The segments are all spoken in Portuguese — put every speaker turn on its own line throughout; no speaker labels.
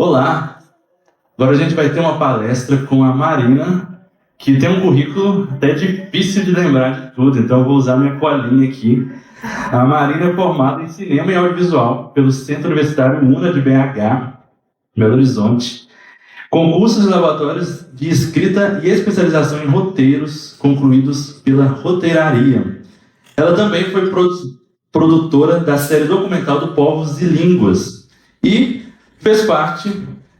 Olá! Agora a gente vai ter uma palestra com a Marina, que tem um currículo até difícil de lembrar de tudo, então eu vou usar minha colinha aqui. A Marina é formada em Cinema e Audiovisual pelo Centro Universitário UNA de BH, Belo Horizonte, com cursos e laboratórios de escrita e especialização em roteiros concluídos pela Roteiraria. Ela também foi produtora da série documental do Povos e Línguas e fez parte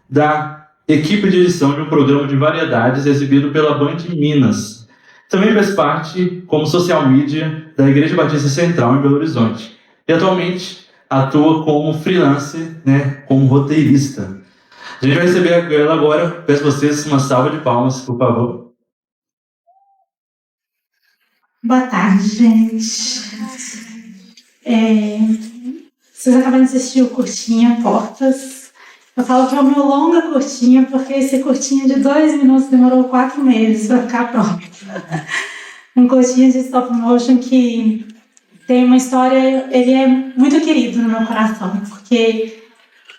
da equipe de edição de um programa de variedades exibido pela Band Minas. Também fez parte como social media da Igreja Batista Central em Belo Horizonte. E atualmente atua como freelancer, como roteirista. A gente vai receber ela agora. Peço a vocês uma salva de palmas, por favor.
Boa tarde, gente. Vocês acabaram de assistir o Curtinha Portas. Eu falo que é o meu longa curtinha, porque esse curtinha de 2 minutos demorou 4 meses para ficar pronto. Um curtinha de stop motion que tem uma história, ele é muito querido no meu coração, porque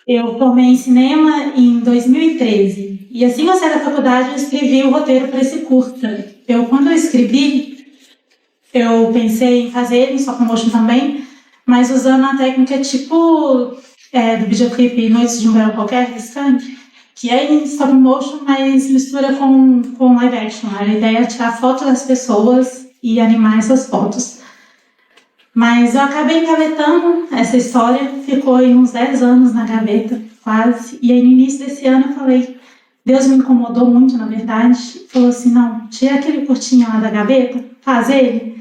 eu formei em cinema em 2013. E assim que eu saí da faculdade, eu escrevi o roteiro para esse curta. Quando eu escrevi, eu pensei em fazer ele em stop motion também, mas usando a técnica tipo do videoclipe Noites de um Verão Qualquer, distante, que é em stop motion, mas mistura com live action. A ideia é tirar foto das pessoas e animar essas fotos. Mas eu acabei engavetando essa história, ficou aí uns 10 anos na gaveta, quase. E aí no início desse ano eu falei, Deus me incomodou muito, na verdade, falou assim, não, tira aquele curtinho lá da gaveta, faz ele.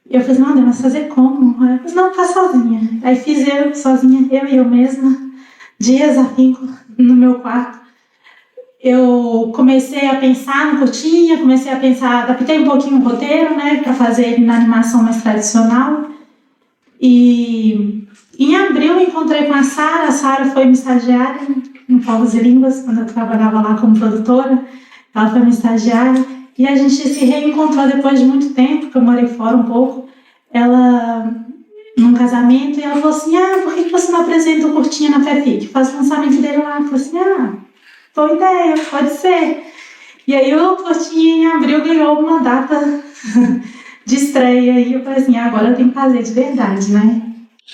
E eu falei, não, Deus, mas fazer como? Eu falei, não, faz sozinha. Aí fiz eu, sozinha, eu e eu mesma, dias a fim no meu quarto. Eu comecei a pensar no curtinha, adaptei um pouquinho o roteiro, para fazer ele na animação mais tradicional. E em abril eu encontrei com a Sara foi minha estagiária no Povos e Línguas, quando eu trabalhava lá como produtora. Ela foi minha estagiária. E a gente se reencontrou depois de muito tempo, que eu morei fora um pouco. Ela, num casamento, e ela falou assim, por que você não apresenta o curtinha na FEFIC? Faz o lançamento dele lá. Eu falei assim, boa ideia, pode ser. E aí o curtinha em abril ganhou uma data de estreia. E eu falei assim, agora eu tenho que fazer de verdade,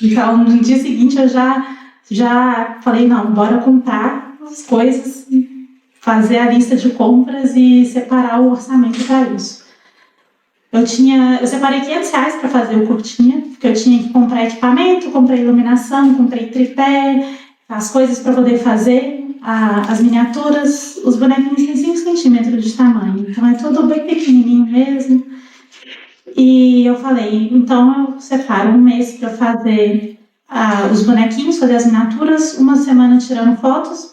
Então, no dia seguinte eu já falei, não, bora comprar as coisas, fazer a lista de compras e separar o orçamento para isso. Eu separei R$500 para fazer o curtinha, porque eu tinha que comprar equipamento, comprei iluminação, comprei tripé, as coisas para poder fazer, as miniaturas, os bonequinhos têm 5 centímetros de tamanho, então é tudo bem pequenininho mesmo. E eu falei, então eu separo um mês para fazer os bonequinhos, fazer as miniaturas, uma semana tirando fotos,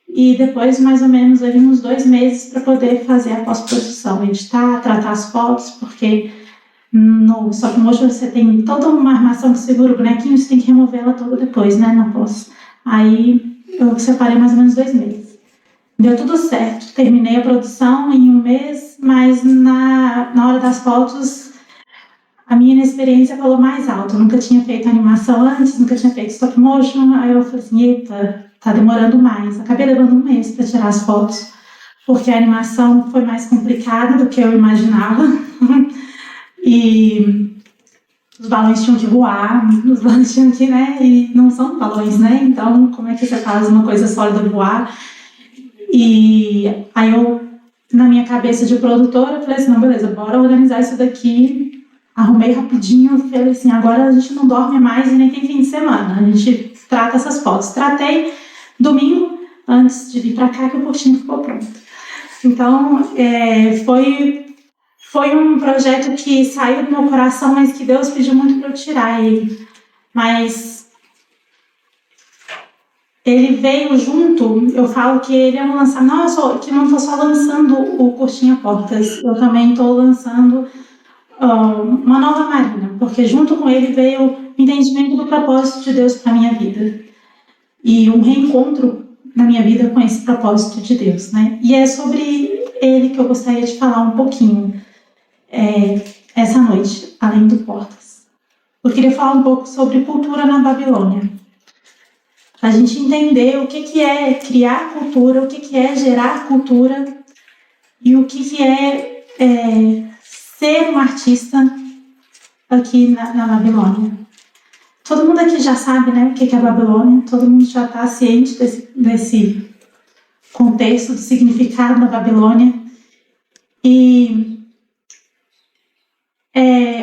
e depois mais ou menos ali uns 2 meses para poder fazer a pós-produção, editar, tratar as fotos, porque no stop motion você tem toda uma armação que segura o bonequinho, você tem que remover ela toda depois, na pós. Aí eu separei mais ou menos 2 meses. Deu tudo certo, terminei a produção em 1 mês, mas na hora das fotos a minha inexperiência falou mais alto. Eu nunca tinha feito animação antes, nunca tinha feito stop motion, aí eu falei assim, eita, tá demorando mais. Acabei levando 1 mês para tirar as fotos, porque a animação foi mais complicada do que eu imaginava. E os balões tinham que voar, os balões tinham que, e não são balões, Então, como é que você faz uma coisa sólida voar? E aí eu, na minha cabeça de produtora, falei assim, não, beleza, bora organizar isso daqui. Arrumei rapidinho, falei assim, agora a gente não dorme mais e nem tem fim de semana, a gente trata essas fotos. Tratei domingo, antes de vir para cá, que o curtinho ficou pronto. Então, foi um projeto que saiu do meu coração, mas que Deus pediu muito para eu tirar ele. Mas ele veio junto, eu falo que ele é um lançamento, não estou só lançando o Curtinha Portas, eu também estou lançando uma nova Marina, porque junto com ele veio o entendimento do propósito de Deus para a minha vida e um reencontro na minha vida com esse propósito de Deus, E é sobre ele que eu gostaria de falar um pouquinho essa noite, além do Portas. Eu queria falar um pouco sobre cultura na Babilônia. para a gente entender o que é criar cultura, o que é gerar cultura e o que é ser um artista aqui na Babilônia. Todo mundo aqui já sabe, né, o que é a Babilônia, todo mundo já está ciente desse contexto, do significado da Babilônia. E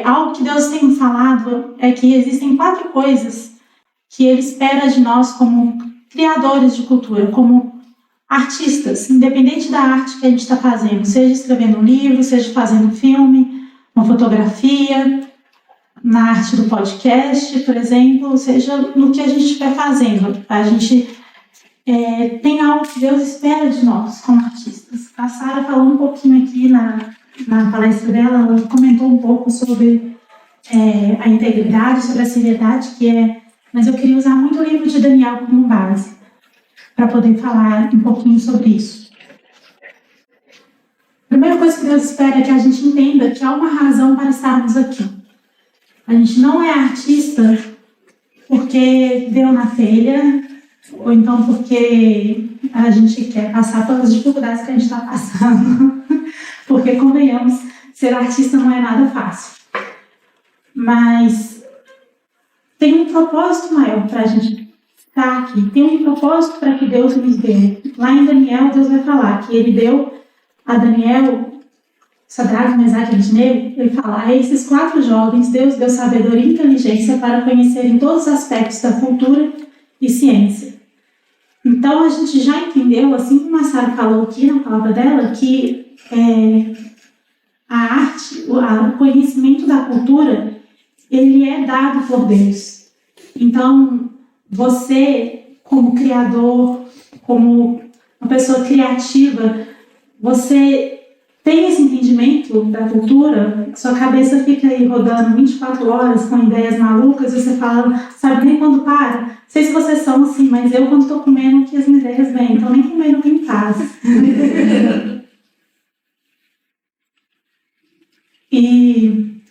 algo que Deus tem falado é que existem 4 coisas que Ele espera de nós como criadores de cultura, como artistas, independente da arte que a gente está fazendo, seja escrevendo um livro, seja fazendo um filme, uma fotografia, na arte do podcast, por exemplo, seja no que a gente estiver fazendo. A gente tem algo que Deus espera de nós como artistas. A Sara falou um pouquinho aqui na palestra dela, ela comentou um pouco sobre a integridade, sobre a seriedade que é, mas eu queria usar muito o livro de Daniel como base, para poder falar um pouquinho sobre isso. A primeira coisa que Deus espera é que a gente entenda que há uma razão para estarmos aqui. A gente não é artista porque deu na telha, ou então porque a gente quer passar pelas dificuldades que a gente está passando. Porque, convenhamos, ser artista não é nada fácil. Mas tem um propósito maior para a gente estar aqui. Tem um propósito para que Deus nos deu. Lá em Daniel, Deus vai falar que Ele deu a Daniel, Sadraque, Mesaque e Abednego, Ele fala: a esses 4 jovens, Deus deu sabedoria e inteligência para conhecerem todos os aspectos da cultura e ciência. Então, a gente já entendeu, assim como a Sara falou aqui na palavra dela, que a arte, o conhecimento da cultura, ele é dado por Deus. Então, você, como criador, como uma pessoa criativa, você tem esse entendimento da cultura, sua cabeça fica aí rodando 24 horas com ideias malucas, e você fala, sabe nem quando para? Não sei se vocês são assim, mas eu, quando estou comendo, que as ideias vêm, então nem comendo tem paz. E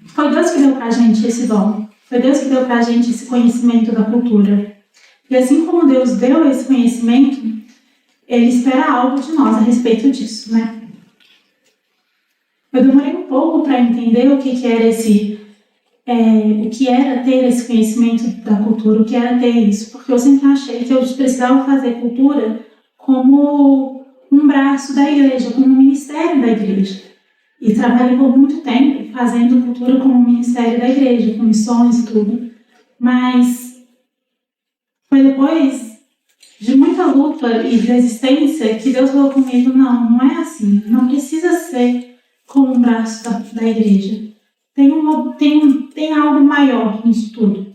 foi Deus que deu pra gente esse dom. Foi Deus que deu pra gente esse conhecimento da cultura. E assim como Deus deu esse conhecimento, Ele espera algo de nós a respeito disso, né? Eu demorei um pouco para entender o que era o que era ter esse conhecimento da cultura, o que era ter isso, porque eu sempre achei que eu precisava fazer cultura como um braço da igreja, como um ministério da igreja. E trabalhei por muito tempo fazendo cultura como um ministério da igreja, com missões e tudo. Mas foi depois de muita luta e resistência que Deus falou comigo: não é assim, não precisa ser como um braço da igreja. Tem algo maior nisso tudo.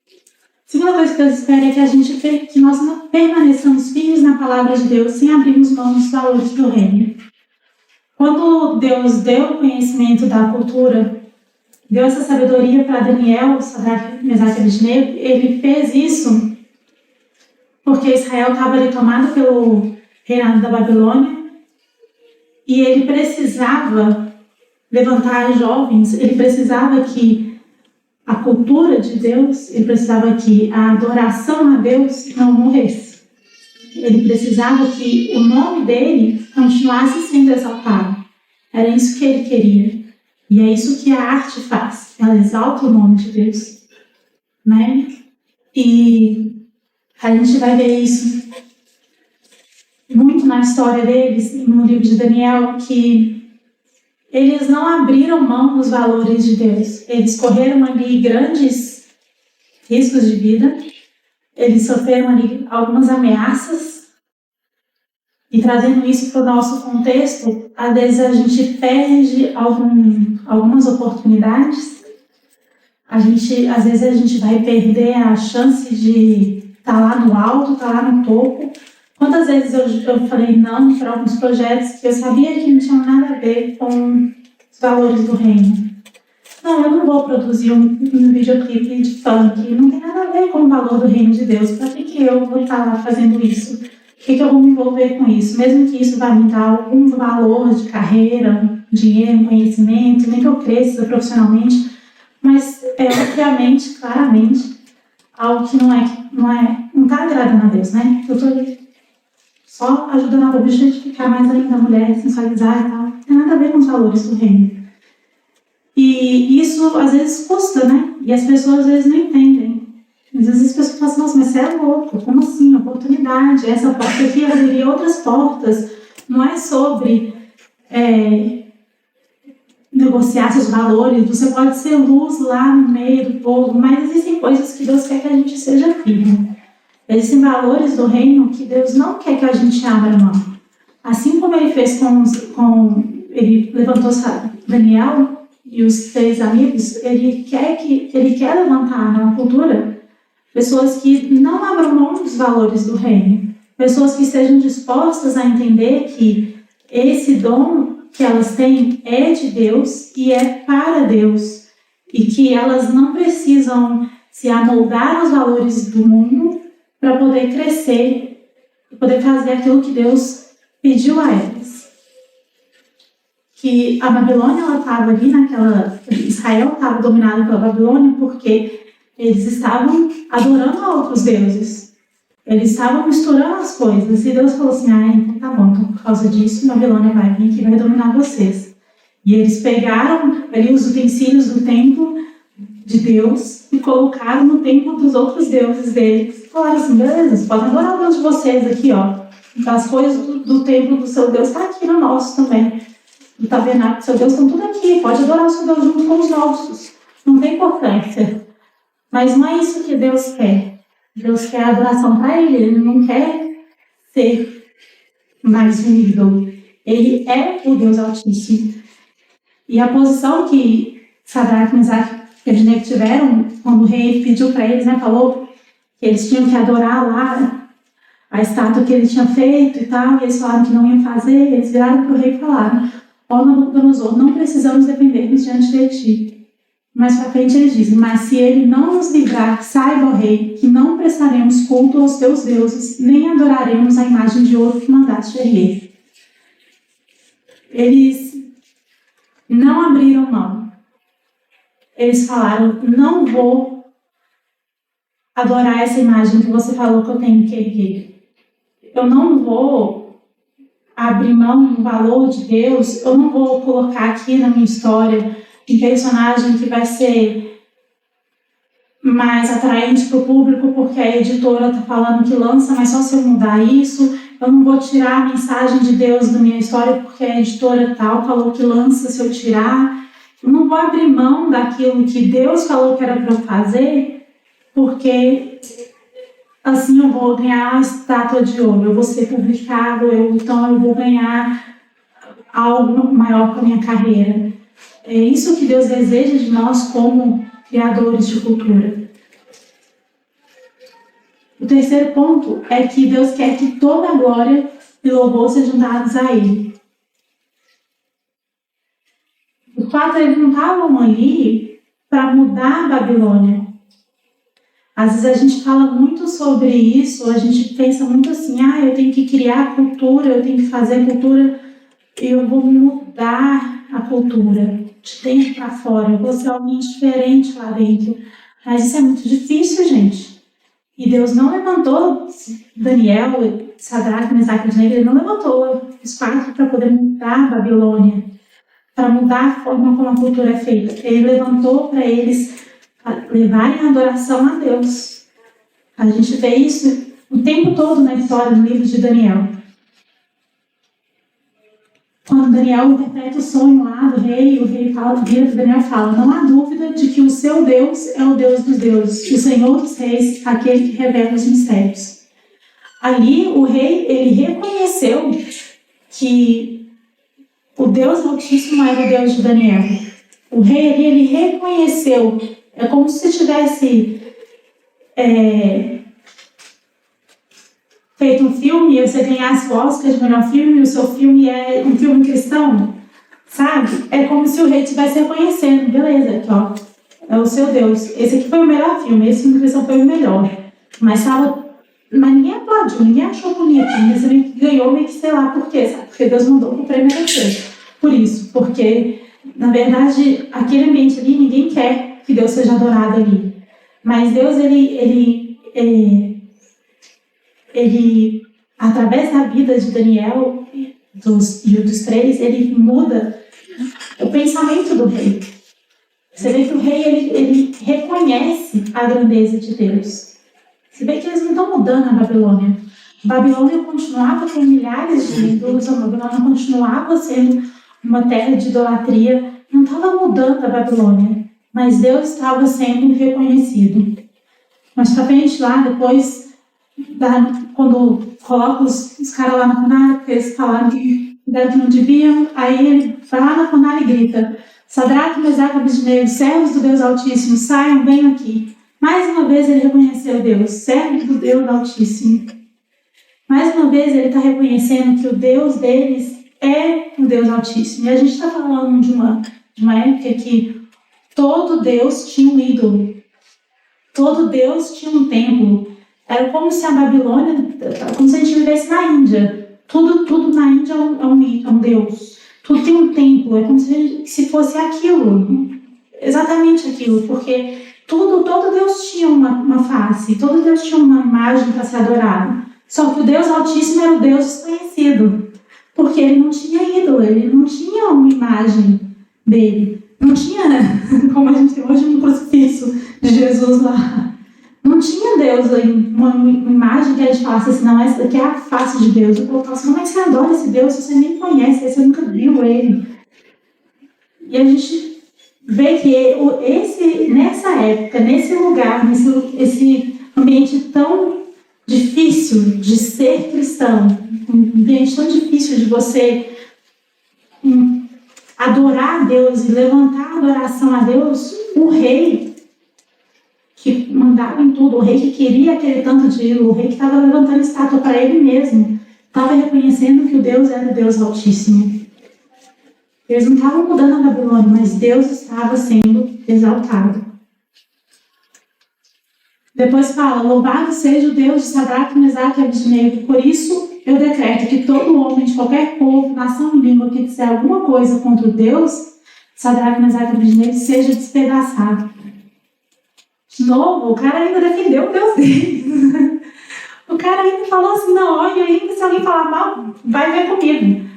A segunda coisa que Deus espera é que nós não permaneçamos firmes na palavra de Deus sem abrirmos mão dos valores do reino. Quando Deus deu o conhecimento da cultura, deu essa sabedoria para Daniel, Sadraque, Mesaque e Abednego, Ele fez isso porque Israel estava ali tomado pelo reinado da Babilônia e ele precisava levantar jovens, ele precisava que a cultura de Deus, ele precisava que a adoração a Deus não morresse. Ele precisava que o nome dele continuasse sendo exaltado. Era isso que ele queria. E é isso que a arte faz. Ela exalta o nome de Deus, né? E a gente vai ver isso muito na história deles, no livro de Daniel, que eles não abriram mão dos valores de Deus. Eles correram ali grandes riscos de vida. Eles sofreram ali algumas ameaças. E trazendo isso para o nosso contexto, às vezes a gente perde algumas oportunidades. Às vezes a gente vai perder a chance de estar lá no alto, estar lá no topo. Quantas vezes eu falei não para alguns projetos que eu sabia que não tinham nada a ver com os valores do reino. Não, eu não vou produzir um videoclipe de funk, não tem nada a ver com o valor do reino de Deus. Para que eu vou estar lá fazendo isso? Por que eu vou me envolver com isso? Mesmo que isso vai me dar algum valor de carreira, dinheiro, conhecimento, nem que eu cresça profissionalmente, mas obviamente, claramente, algo que não está agradando a Deus, né? Eu estou ali só ajudando a objetificar mais ainda a mulher, sensualizar e tal. Não tem nada a ver com os valores do reino. E isso às vezes custa, né? E as pessoas às vezes não entendem. Às vezes as pessoas falam assim, nossa, mas você é louco, como assim? Oportunidade, essa porta aqui abriria outras portas. Não é sobre negociar seus valores, você pode ser luz lá no meio do povo, mas existem coisas que Deus quer que a gente seja firme. Existem valores do reino que Deus não quer que a gente abra mão. Assim como ele fez ele levantou Daniel e os 3 amigos, ele quer levantar na cultura pessoas que não abram mão dos valores do reino, pessoas que estejam dispostas a entender que esse dom que elas têm é de Deus e é para Deus, e que elas não precisam se amoldar aos valores do mundo para poder crescer e poder fazer aquilo que Deus pediu a elas. Que a Babilônia, ela estava ali Israel estava dominada pela Babilônia porque eles estavam adorando a outros deuses. Eles estavam misturando as coisas. E Deus falou assim, então tá bom, então por causa disso, Babilônia vai vir aqui e vai dominar vocês. E eles pegaram ali os utensílios do templo de Deus e colocaram no templo dos outros deuses deles. Falaram assim, beleza, vocês podem adorar o Deus de vocês aqui, ó. Então as coisas do templo do seu Deus estão aqui no nosso também. Do tabernáculo do seu Deus estão tudo aqui. Pode adorar o seu Deus junto com os nossos. Não tem importância. Mas não é isso que Deus quer. Deus quer a adoração para Ele não quer ser mais um ídolo. Ele é o Deus Altíssimo. E a posição que Sadraque, Mesaque e Abednego tiveram, quando o rei pediu para eles, falou que eles tinham que adorar lá a estátua que ele tinha feito e tal, e eles falaram que não iam fazer, eles viraram para o rei e falaram, ó Nabucodonosor, não precisamos defender-nos diante de ti. Mais para frente ele diz, mas se ele não nos livrar, saiba, ó rei, que não prestaremos culto aos teus deuses, nem adoraremos a imagem de ouro que mandaste erguer. Eles não abriram mão. Eles falaram, não vou adorar essa imagem que você falou que eu tenho que erguer. Eu não vou abrir mão do valor de Deus, eu não vou colocar aqui na minha história um personagem que vai ser mais atraente para o público porque a editora está falando que lança, mas só se eu mudar isso. Eu não vou tirar a mensagem de Deus da minha história porque a editora tal falou que lança se eu tirar. Eu não vou abrir mão daquilo que Deus falou que era para eu fazer porque assim eu vou ganhar a estátua de ouro, eu vou ser publicado, então eu vou ganhar algo maior para a minha carreira. É isso que Deus deseja de nós como criadores de cultura. O terceiro ponto é que Deus quer que toda a glória e louvor sejam dados a Ele. Os 4 eles não estavam ali para mudar a Babilônia. Às vezes a gente fala muito sobre isso, a gente pensa muito assim, eu tenho que criar cultura, eu tenho que fazer cultura, eu vou mudar a cultura de dentro para fora, eu vou ser alguém diferente lá dentro. Mas isso é muito difícil, gente. E Deus não levantou Daniel, Sadraque, Mesaque e Abednego, Ele não levantou os 4 para poder mudar a Babilônia, para mudar a forma como a cultura é feita. Ele levantou para eles levarem a adoração a Deus. A gente vê isso o tempo todo na história, no livro de Daniel. Quando Daniel interpreta o sonho lá do rei, o rei fala, Daniel fala, não há dúvida de que o seu Deus é o Deus dos deuses, o Senhor dos reis, aquele que revela os mistérios. Ali, o rei, ele reconheceu que o Deus Altíssimo era o Deus de Daniel. O rei ali, ele reconheceu. É como se tivesse feito um filme e você ganhasse o Oscar de melhor filme e o seu filme é um filme cristão, sabe? É como se o rei estivesse reconhecendo, beleza, aqui ó, é o seu Deus. Esse aqui foi o melhor filme, esse filme cristão foi o melhor. Mas ninguém aplaudiu, ninguém achou bonito, mas ele ganhou meio que sei lá por quê, sabe? Porque Deus mandou o prêmio daquele. Por isso, porque na verdade aquele ambiente ali, ninguém quer que Deus seja adorado ali. Mas Deus, ele através da vida de Daniel e dos três, ele muda o pensamento do rei. Você vê que o rei, ele reconhece a grandeza de Deus. Você vê que eles não estão mudando a Babilônia. A Babilônia continuava com milhares de ídolos, a Babilônia continuava sendo uma terra de idolatria, não estava mudando a Babilônia, mas Deus estava sendo reconhecido. Mas para frente lá, depois, quando coloca os caras lá na fornalha, porque eles falaram que não deviam, aí ele vai lá na fornalha e grita: Sadraque, Mesaque e Abednego, servos do Deus Altíssimo, saiam, venham aqui. Mais uma vez ele reconheceu Deus, servos do Deus Altíssimo. Mais uma vez ele está reconhecendo que o Deus deles é o Deus Altíssimo. E a gente está falando de uma época que todo Deus tinha um ídolo. Todo Deus tinha um templo. Era como se a Babilônia, como se a gente vivesse na Índia. Tudo na Índia é um Deus. Tudo tem um templo. É como se fosse aquilo. Exatamente aquilo. Porque todo Deus tinha uma face. Todo Deus tinha uma imagem para ser adorado. Só que o Deus Altíssimo era o Deus desconhecido. Porque ele não tinha ídolo. Ele não tinha uma imagem dele. Não tinha, como a gente tem hoje, um crucifixo de Jesus lá. Não tinha Deus, uma imagem que a gente falasse assim: não, essa daqui é a face de Deus. Eu falo assim: como é que você adora esse Deus se você nem conhece, você nunca viu ele? E a gente vê que nessa época, nesse lugar, esse ambiente tão difícil de ser cristão, um ambiente tão difícil de você adorar a Deus e levantar a adoração a Deus, o rei que mandava em tudo, o rei que queria aquele tanto de ídolo, o rei que estava levantando estátua para ele mesmo, estava reconhecendo que o Deus era o Deus Altíssimo. Eles não estavam mudando a Babilônia, mas Deus estava sendo exaltado. Depois fala: louvado seja o Deus de Sadraque, Mesaque e Abednego. Por isso eu decreto que todo homem de qualquer povo, nação e língua que disser alguma coisa contra o Deus Sadraque, Mesaque e Abednego seja despedaçado. De novo, o cara ainda defendeu o Deus dele. O cara ainda falou assim: não, olha, ainda se alguém falar mal, vai ver comigo.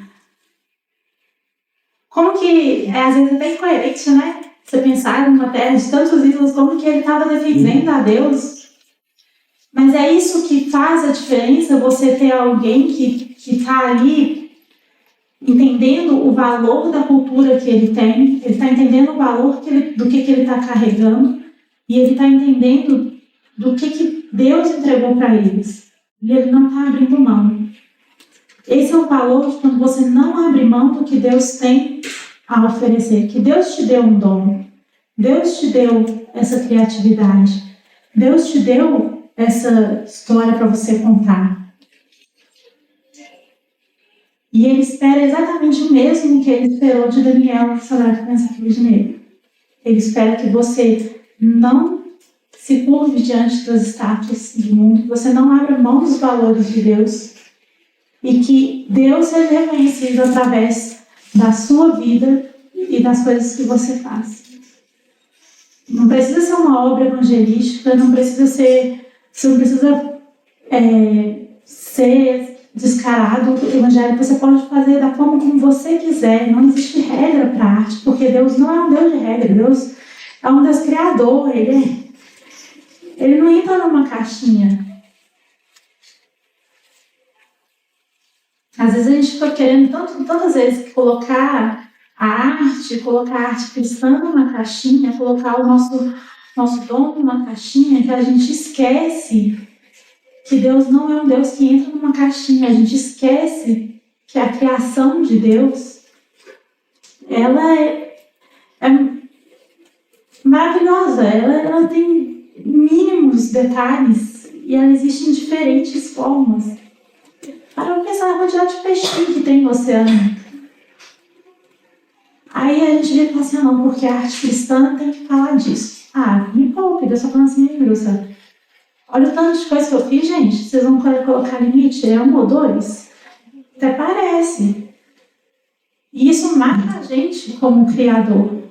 Como que às vezes é até incoerente, né? Você pensar numa terra de tantos ídolos, como que ele estava defendendo a Deus. Mas é isso que faz a diferença, você ter alguém que está ali entendendo o valor da cultura que ele tem, ele está entendendo o valor do que ele está carregando, e ele está entendendo do que Deus entregou para eles. E ele não está abrindo mão. Esse é o valor de quando você não abre mão do que Deus tem a oferecer. Que Deus te deu um dom. Deus te deu essa criatividade. Deus te deu essa história para você contar. E ele espera exatamente o mesmo que ele esperou de Daniel, Sadraque, Mesaque e Abednego. Ele espera que você não se curve diante das estátuas do mundo, que você não abra mão dos valores de Deus e que Deus seja reconhecido através da sua vida e das coisas que você faz. Não precisa ser uma obra evangelística, não precisa ser, você não precisa ser descarado. O evangelho você pode fazer da forma como você quiser, não existe regra para a arte, porque Deus não é um Deus de regra, Deus é um Deus criador, ele não entra numa caixinha. Às vezes a gente fica querendo tantas vezes colocar a arte cristã numa caixinha, colocar o nosso dom numa caixinha, que a gente esquece que Deus não é um Deus que entra numa caixinha. A gente esquece que a criação de Deus, ela é maravilhosa, ela tem mínimos detalhes e ela existe em diferentes formas. Para pensar na quantidade de peixinho que tem no oceano. Aí a gente vê e fala assim: não, porque a arte cristã tem que falar disso. Me poupe, Deus está falando assim: Bruxa, olha o tanto de coisa que eu fiz, gente. Vocês vão querer colocar limite? É 1 ou 2? Até parece. E isso mata a gente como criador.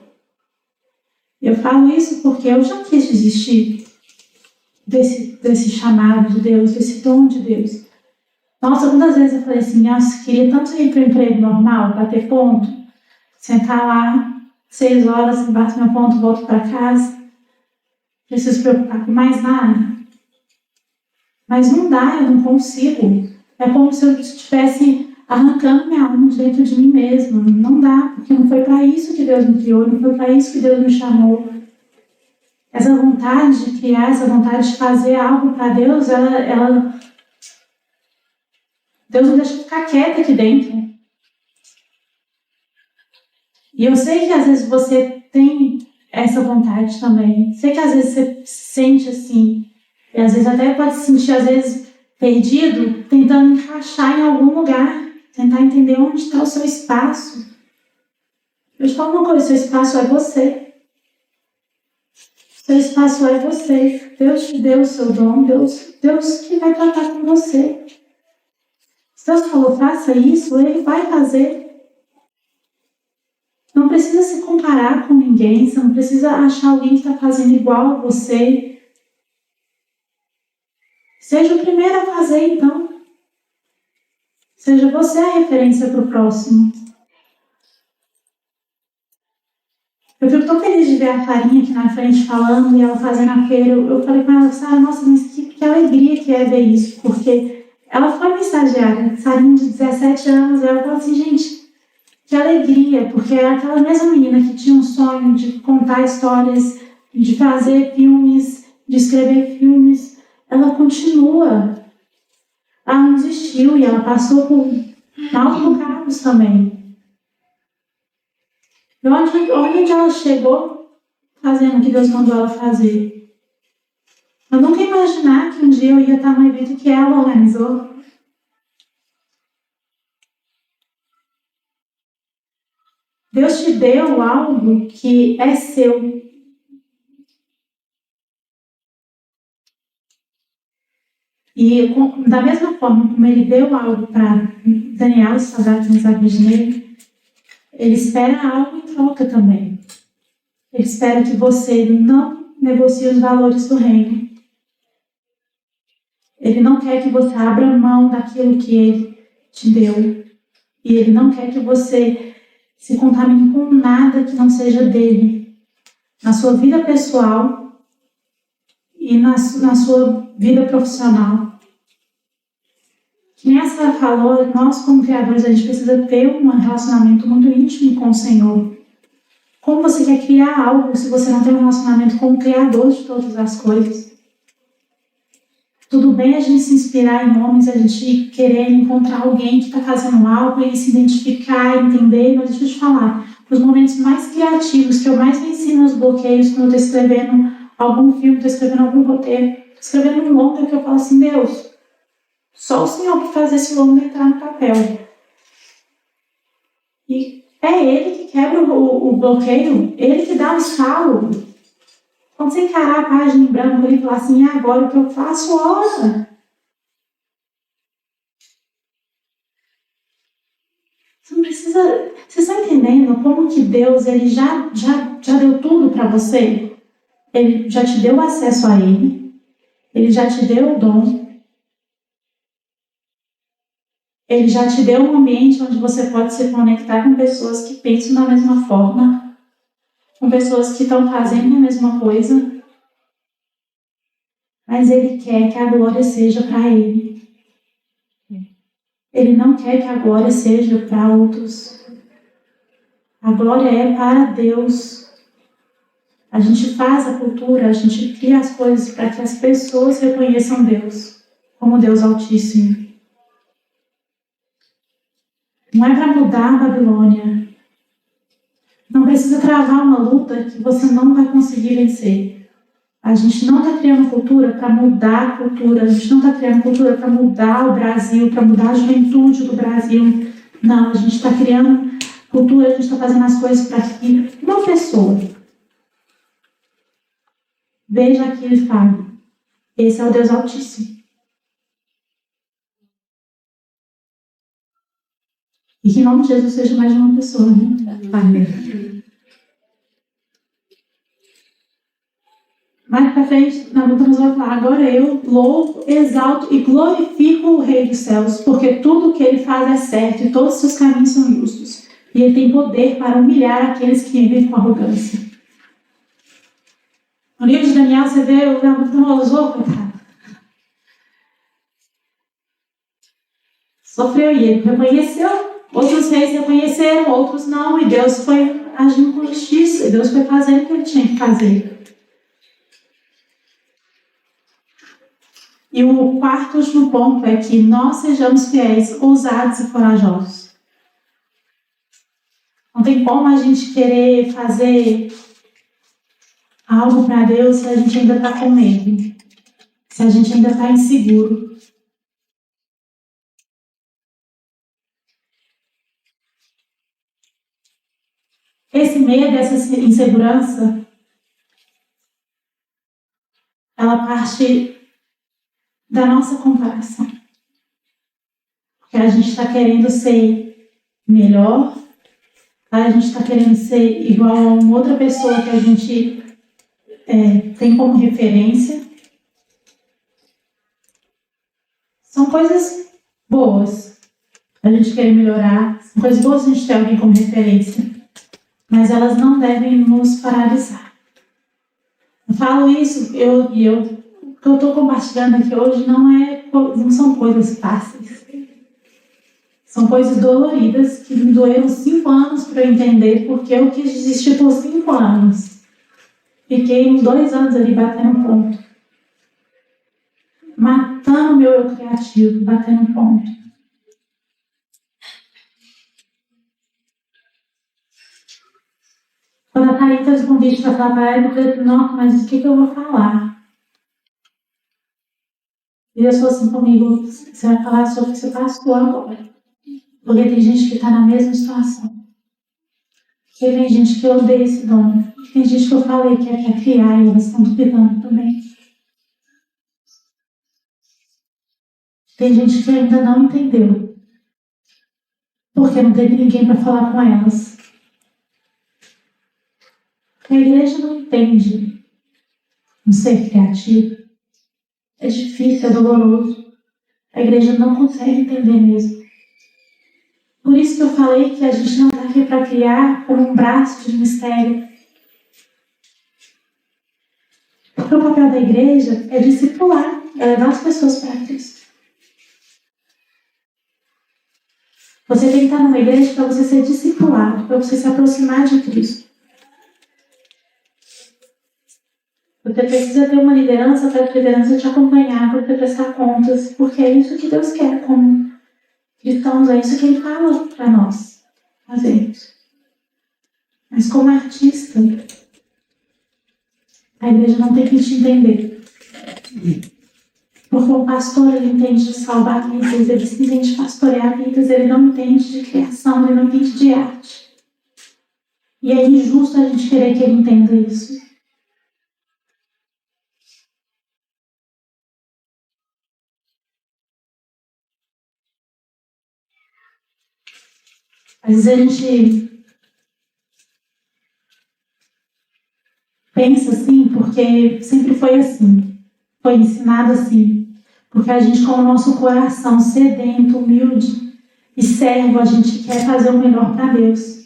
Eu falo isso porque eu já quis desistir desse chamado de Deus, desse dom de Deus. Nossa, quantas vezes eu falei assim, nossa, queria tanto ir para o emprego normal, bater ponto, sentar lá 6 horas, bato meu ponto, volto para casa, não preciso preocupar com mais nada. Mas não dá, eu não consigo. É como se eu estivesse arrancando minha alma de dentro de mim mesma. Não dá, porque não foi para isso que Deus me criou, não foi para isso que Deus me chamou. Essa vontade de criar, essa vontade de fazer algo para Deus, Deus não deixa eu ficar quieta aqui dentro. E eu sei que às vezes você tem essa vontade também. Sei que às vezes você se sente assim. E às vezes até pode se sentir, às vezes, perdido, tentando encaixar em algum lugar. Tentar entender onde está o seu espaço. Eu te falo uma coisa, seu espaço é você. Seu espaço é você. Deus te deu o seu dom. Deus que vai tratar com você. Se Deus falou, faça isso, Ele vai fazer. Não precisa se comparar com ninguém, você não precisa achar alguém que está fazendo igual a você. Seja o primeiro a fazer, então. Seja você a referência para o próximo. Eu fico tão feliz de ver a Clarinha aqui na frente falando e ela fazendo a feira. Eu falei com ela, Sara, nossa, mas que alegria que é ver isso, porque ela foi minha estagiária, Sarinha de 17 anos, e ela falou assim, gente, que alegria, porque é aquela mesma menina que tinha um sonho de contar histórias, de fazer filmes, de escrever filmes, ela continua. Ela não desistiu e ela passou por maus bocados também. E onde ela chegou fazendo o que Deus mandou ela fazer. Eu nunca ia imaginar que um dia eu ia estar no evento que ela organizou. Deus te deu algo que é seu. E da mesma forma como Ele deu algo para Daniel, Sadraque, Mesaque e Abednego, Ele espera algo em troca também. Ele espera que você não negocie os valores do reino. Ele não quer que você abra mão daquilo que Ele te deu. E Ele não quer que você se contamine com nada que não seja dele. Na sua vida pessoal e na sua vida profissional. Que nem a Sara falou, nós como criadores, a gente precisa ter um relacionamento muito íntimo com o Senhor. Como você quer criar algo se você não tem um relacionamento com o Criador de todas as coisas? Tudo bem a gente se inspirar em homens, a gente querer encontrar alguém que está fazendo algo e se identificar, entender, mas deixa eu te falar, os momentos mais criativos que eu mais venci nos bloqueios quando eu estou escrevendo algum filme, estou escrevendo algum roteiro, estou escrevendo um longa que eu falo assim, Deus, só o Senhor que faz esse longa entrar no papel. E é Ele que quebra o bloqueio, Ele que dá o estalo. Quando você encarar a página em branco e falar assim, agora o que eu faço, ora. Você não precisa... Vocês estão entendendo como que Deus ele já deu tudo para você? Ele já te deu acesso a Ele. Ele já te deu o dom. Ele já te deu um ambiente onde você pode se conectar com pessoas que pensam da mesma forma. Com pessoas que estão fazendo a mesma coisa. Mas Ele quer que a glória seja para Ele. Ele não quer que a glória seja para outros. A glória é para Deus. A gente faz a cultura, a gente cria as coisas para que as pessoas reconheçam Deus como Deus Altíssimo. Não é para mudar a Babilônia. Não precisa travar uma luta que você não vai conseguir vencer. A gente não está criando cultura para mudar a cultura. A gente não está criando cultura para mudar o Brasil, para mudar a juventude do Brasil. Não, a gente está criando cultura, a gente está fazendo as coisas para que uma pessoa veja aquilo e fale, esse é o Deus Altíssimo. E que em nome de Jesus seja mais de uma pessoa, né? Amém. Mais para frente, Nabucodonosor vai falar: agora eu louvo, exalto e glorifico o Rei dos céus, porque tudo o que ele faz é certo e todos os seus caminhos são justos. E ele tem poder para humilhar aqueles que vivem com arrogância. No livro de Daniel, você vê o Nabucodonosor, coitado. Sofreu e ele reconheceu. Outros reis reconheceram, outros não. E Deus foi agindo com justiça. E Deus foi fazendo o que ele tinha que fazer. E o quarto e último ponto é que nós sejamos fiéis, ousados e corajosos. Não tem como a gente querer fazer algo para Deus se a gente ainda está com medo, se a gente ainda está inseguro. Esse medo, essa insegurança, ela parte da nossa comparação. Porque a gente está querendo ser melhor, a gente está querendo ser igual a uma outra pessoa que a gente tem como referência. São coisas boas a gente querer melhorar, são coisas boas a gente ter alguém como referência, mas elas não devem nos paralisar. Eu falo isso, o que eu estou compartilhando aqui hoje não são coisas fáceis. São coisas doloridas que me doeram 5 anos para eu entender, porque eu quis desistir por 5 anos. Fiquei uns 2 anos ali batendo ponto. Matando meu eu criativo, batendo ponto. Quando a Thaís fez o convite para falar para ela, eu falei: nossa, mas o que eu vou falar? E Deus falou assim comigo: você vai falar sobre o que você passou agora. Porque tem gente que está na mesma situação. Porque tem gente que odeia esse dom. Tem gente que eu falei que quer criar e elas estão duvidando também. Tem gente que ainda não entendeu. Porque não teve ninguém para falar com elas. A igreja não entende um ser criativo. É difícil, é doloroso. A igreja não consegue entender mesmo. Por isso que eu falei que a gente não está aqui para criar como um braço de mistério. Porque o papel da igreja é discipular, é levar as pessoas para Cristo. Você tem que estar numa igreja para você ser discipulado, para você se aproximar de Cristo. Você precisa ter uma liderança para a liderança te acompanhar, para você prestar contas, porque é isso que Deus quer como cristãos, é isso que Ele fala para nós fazermos. Mas como artista, a igreja não tem que te entender. Porque o pastor, ele entende de salvar vidas, ele entende de pastorear vidas, ele não entende de criação, ele não entende de arte. E é injusto a gente querer que ele entenda isso. Às vezes a gente pensa assim, porque sempre foi assim, foi ensinado assim. Porque a gente, com o nosso coração sedento, humilde e servo, a gente quer fazer o melhor para Deus.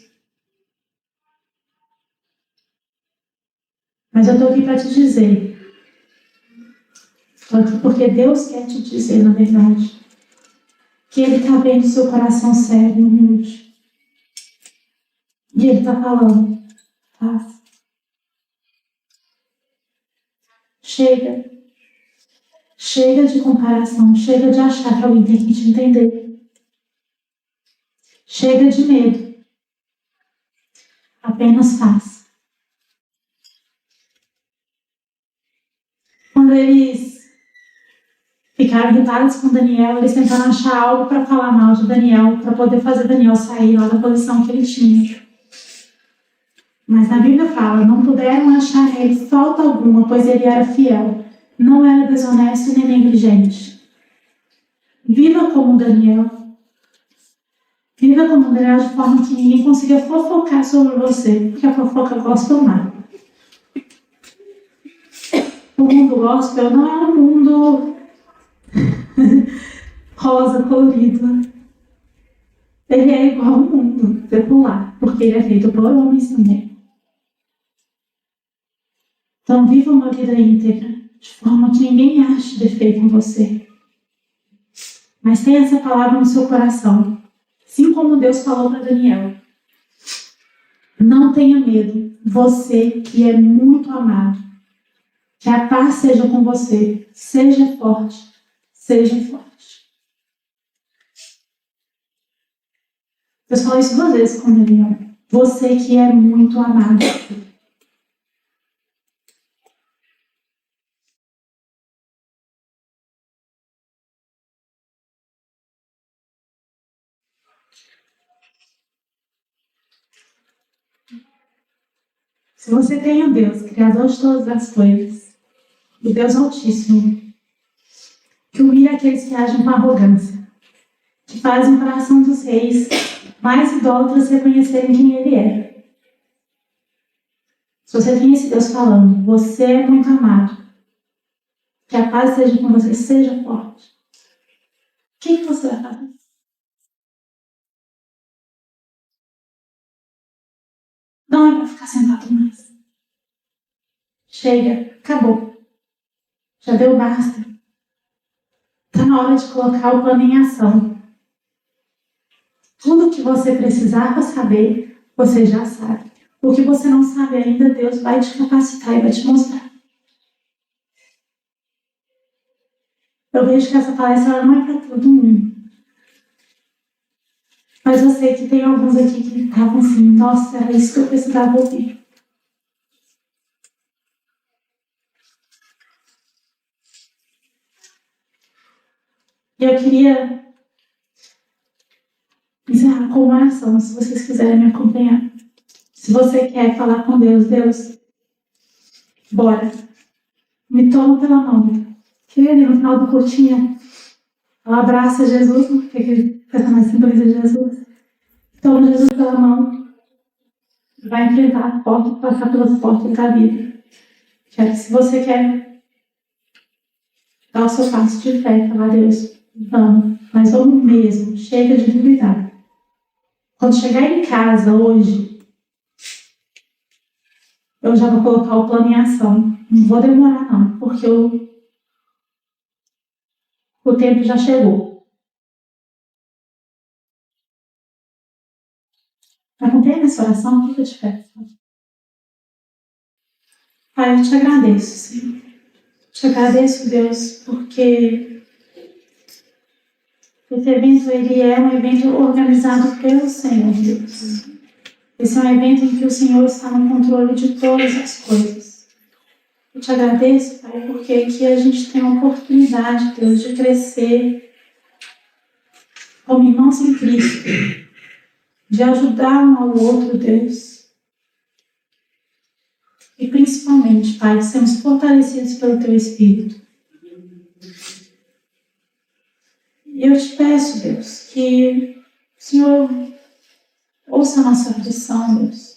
Mas eu estou aqui para te dizer, estou aqui porque Deus quer te dizer, na verdade, que Ele está vendo o seu coração sério e humilde. E Ele está falando: faça. Chega. Chega de comparação. Chega de achar que alguém tem que te entender. Chega de medo. Apenas faça. Quando eles ficaram irritados com Daniel, eles tentaram achar algo para falar mal de Daniel, para poder fazer Daniel sair lá da posição que ele tinha. Mas na Bíblia fala: não puderam achar nele falta alguma, pois ele era fiel. Não era desonesto nem negligente. Viva como Daniel. Viva como Daniel de forma que ninguém consiga fofocar sobre você, porque a fofoca gosta do mal. O mundo gospel não é um mundo rosa, colorido. Ele é igual ao mundo secular, porque ele é feito por homens também. Então, viva uma vida íntegra, de forma que ninguém ache defeito em você. Mas tenha essa palavra no seu coração. Assim como Deus falou para Daniel. Não tenha medo, você que é muito amado. Que a paz seja com você. Seja forte, seja forte. Deus falou isso 2 vezes com Daniel. Você que é muito amado. Se você tem o Deus, Criador de todas as coisas, o Deus Altíssimo, que humilha aqueles que agem com arrogância, que fazem o coração dos reis mais idólatras reconhecerem quem ele é. Se você tem esse Deus falando, você é muito amado, que a paz seja com você, seja forte. O que você vai fazer? Não é para ficar sentado mais. Chega, acabou. Já deu basta. Está na hora de colocar o plano em ação. Tudo o que você precisar para saber, você já sabe. O que você não sabe ainda, Deus vai te capacitar e vai te mostrar. Eu vejo que essa palestra ela não é para todo mundo. Mas eu sei que tem alguns aqui que estavam assim, nossa, era isso que eu precisava ouvir. E eu queria encerrar com uma oração, se vocês quiserem me acompanhar. Se você quer falar com Deus, Deus, bora. Me toma pela mão. Que ele, no final do curtinho, ela abraça Jesus, porque essa mais simboliza Jesus. Toma Jesus pela mão. Vai enfrentar a porta, passar pelas portas da vida. Quero que se você quer dar o seu passo de fé e falar, Deus, vamos, mas vamos mesmo, chega de duvidar. Quando chegar em casa hoje, eu já vou colocar o plano em ação. Não vou demorar não, porque o tempo já chegou. Acompanha essa oração, fica de pé. Pai, eu te agradeço, Senhor. Te agradeço, Deus, porque esse evento ele é um evento organizado pelo Senhor, Deus. Esse é um evento em que o Senhor está no controle de todas as coisas. Eu te agradeço, Pai, porque aqui a gente tem a oportunidade, Deus, de crescer como irmãos em Cristo, de ajudar um ao outro, Deus. E principalmente, Pai, de sermos fortalecidos pelo Teu Espírito. E eu te peço, Deus, que o Senhor ouça a nossa oração, Deus.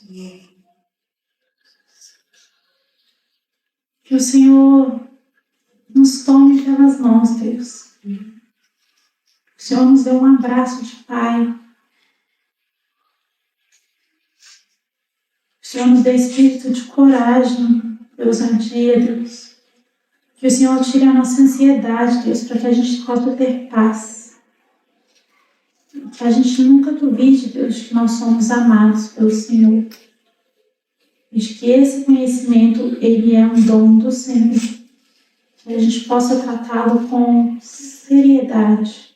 Que o Senhor nos tome pelas mãos, Deus. Que o Senhor nos dê um abraço de Pai. Que o Senhor nos dê espírito de coragem, ousadia, Deus. Que o Senhor tire a nossa ansiedade, Deus, para que a gente possa ter paz. Que a gente nunca duvide, Deus, de que nós somos amados pelo Senhor. E de que esse conhecimento, ele é um dom do Senhor. Que a gente possa tratá-lo com seriedade.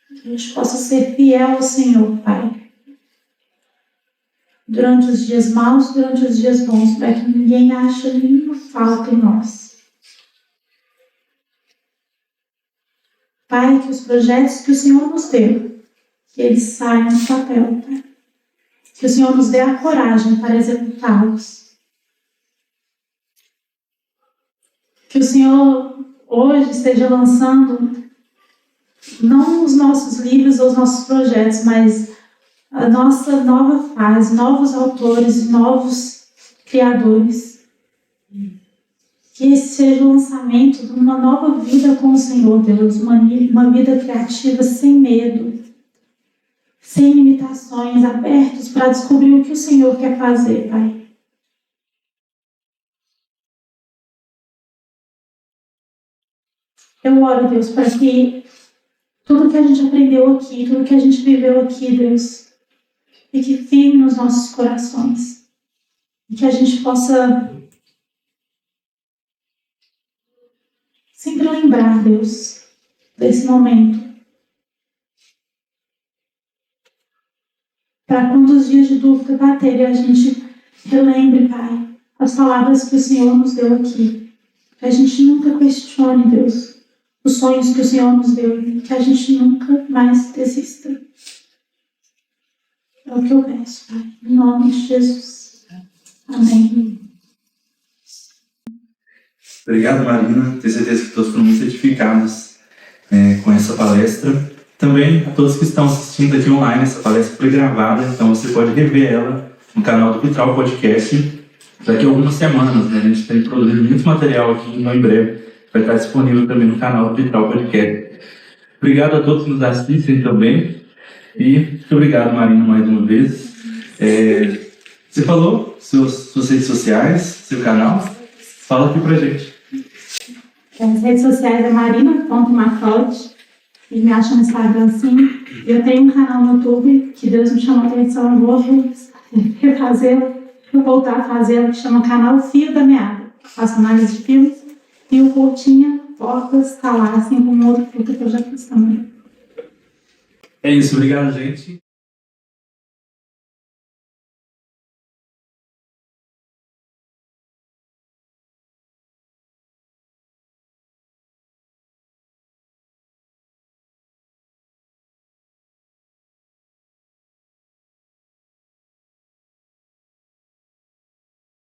Que a gente possa ser fiel ao Senhor, Pai. Durante os dias maus, durante os dias bons, para que ninguém ache nenhuma falta em nós. Pai, que os projetos que o Senhor nos deu, que eles saiam do papel, Pai. Que o Senhor nos dê a coragem para executá-los. Que o Senhor hoje esteja lançando não os nossos livros ou os nossos projetos, mas a nossa nova fase, novos autores, novos criadores. Que esse seja o lançamento de uma nova vida com o Senhor, Deus, uma vida criativa sem medo, sem limitações, abertos para descobrir o que o Senhor quer fazer, Pai. Eu oro, Deus, para que tudo que a gente aprendeu aqui, tudo que a gente viveu aqui, Deus, fique firme nos nossos corações. E que a gente possa sempre lembrar, Deus, desse momento. Para quando os dias de dúvida baterem, a gente relembre, Pai, as palavras que o Senhor nos deu aqui. Que a gente nunca questione, Deus, os sonhos que o Senhor nos deu. Que a gente nunca mais desista. É o que eu peço, Pai. Em nome de Jesus. Amém.
Obrigado, Marina. Tenho certeza que todos foram muito edificados com essa palestra. Também a todos que estão assistindo aqui online, essa palestra foi gravada, então você pode rever ela no canal do Vitral Podcast. Daqui a algumas semanas, né? A gente tem produzido muito material aqui, então em breve vai estar disponível também no canal do Vitral Podcast. Obrigado a todos que nos assistem também. E muito obrigado, Marina, mais uma vez. Você falou suas redes sociais, seu canal? Fala aqui pra gente.
As redes sociais é marina.macaulay. E me acham no Instagram, sim. Eu tenho um canal no YouTube que Deus me chamou a atenção. Eu vou refazê-lo, vou voltar a fazê-lo, que chama Canal Fio da Meada. Faço análise de filmes. E o Curtinha Portas está lá, assim como outro que eu já fiz também.
É isso, obrigado, gente.